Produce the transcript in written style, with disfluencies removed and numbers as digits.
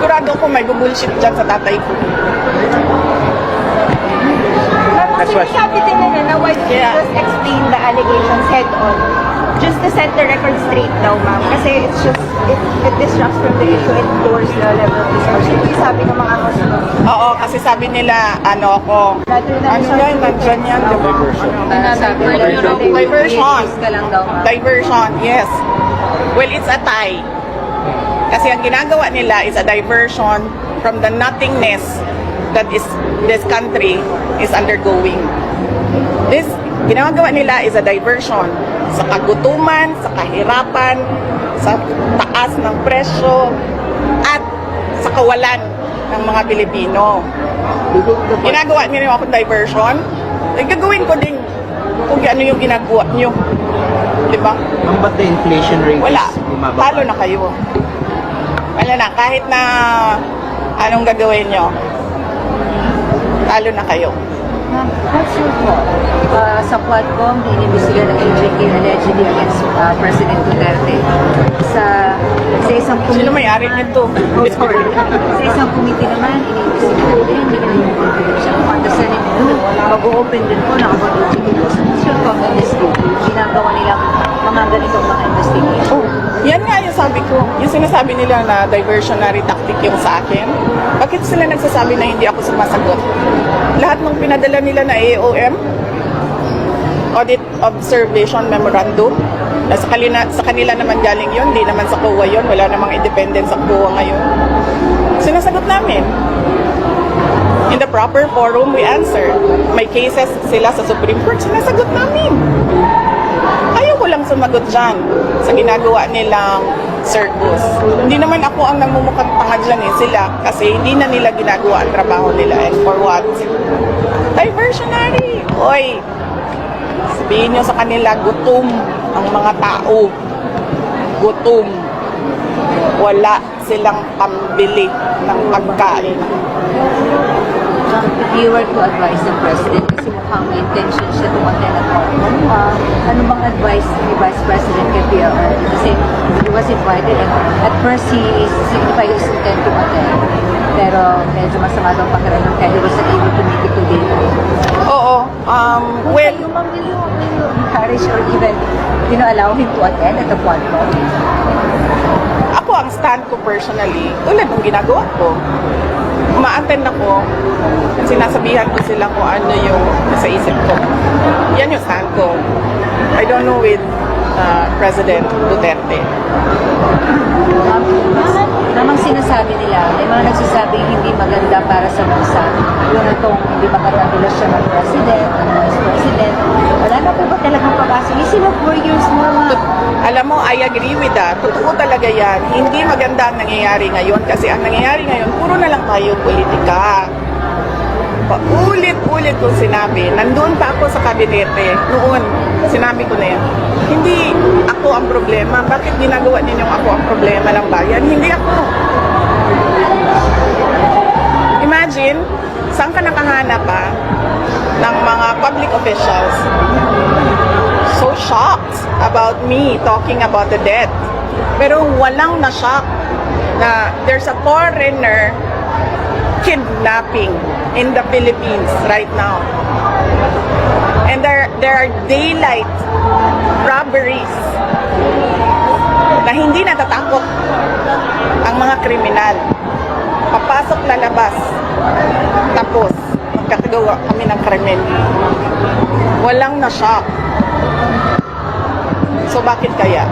Sigurado ko may bubullshit dyan sa tatay ko. Next question. Sabi din nila na why don't you Yeah. just explain the allegations head on? Just to set the record straight daw, ma'am. Kasi it's just, it distracts from the issue. It lowers the level of discussion. Yung sabi ng mga hospital. Oo, kasi sabi nila, ano ako, ano yan, nandyan yan, di ba? Sabi Diversion. ka lang daw, ma'am. Diversion, yes. Well, it's a tie. Kasi ang ginagawa nila is a diversion from the nothingness that is this country is undergoing. This ginagawa nila is a diversion sa kagutuman, sa kahirapan, sa taas ng presyo, at sa kawalan ng mga Pilipino. Ginagawa niyo akong diversion, gagawin ko din kung ano yung ginagawa niyo. Di ba? Ma'am, ba't the inflation rate Wala. is bumaba? Talo na kayo. Wala na. Kahit na anong gagawin nyo, talo na kayo. Ma'am, what's your thought? Sa Quadcom, inimbestiga ng AJK allegedly against President Duterte. Sa isang Sino committee may-ari nito? sa isang committee naman, inimbestiga din, hindi na yung confidential. On the Senate, mag-open din po ng about AJK. What's your comment on this case? Ginagawa nilang mga ganitong mga investigation. Oh, yan nga yung sabi ko. Yung sinasabi nila na diversionary tactic yung sa akin. Bakit sila nagsasabi na hindi ako sumasagot? Lahat ng pinadala nila na AOM, Audit Observation Memorandum, na sa kanila naman galing yun, hindi naman sa COA yun, wala namang independence sa COA ngayon. Sinasagot namin. In the proper forum, we answer. May cases sila sa Supreme Court, sinasagot namin. Ayaw ko lang sumagot dyan sa ginagawa nilang circus. Hindi naman ako ang nagmumukhang tanga dyan sila kasi hindi na nila ginagawa ang trabaho nila and for what? Diversionary! Oy! Sabihin nyo sa kanila, gutom ang mga tao. Gutom. Wala silang pambili ng pagkain. If you were to advise the President, kasi mukhang may intention siya to attend at Quadcom, ano bang advice ni Vice President kay PRR? Kasi he was invited and at first he signified his intent to attend. Pero medyo masama daw pakiramdam kaya he was not able to make it today. Oo. Well, Will you encourage or even, allow him to attend at the Quadcom? ako ang stand ko personally, tulad ng ginagawa ko. Uma-attend ako at sinasabihan ko sila kung ano yung nasa isip ko. Yan yung stand ko. I don't know with President Duterte. Namang sinasabi nila, may mga nagsasabing hindi maganda para sa bansa. Yung itong hindi maganda siya mag-president, vice president. Wala na po ba talagang pag-asa? Is it 4 years more? Alam mo, I agree with that. Totoo talaga yan. Hindi maganda ang nangyayari ngayon kasi ang nangyayari ngayon, puro na lang tayo politika. Paulit-ulit kong sinabi, nandun pa ako sa kabinete, noon, sinabi ko na yan, hindi ako ang problema. Bakit ginagawa ninyong ako ang problema ng bayan? Hindi ako. Imagine, saan ka nakahanap ng mga public officials so shocked about me talking about the death. Pero walang na-shock na there's a foreigner kidnapping in the Philippines right now. And there are daylight robberies na hindi natatakot ang mga kriminal. Papasok, lalabas. Tapos, magkakagawa kami ng krimen. Walang na-shock. So, bakit kaya?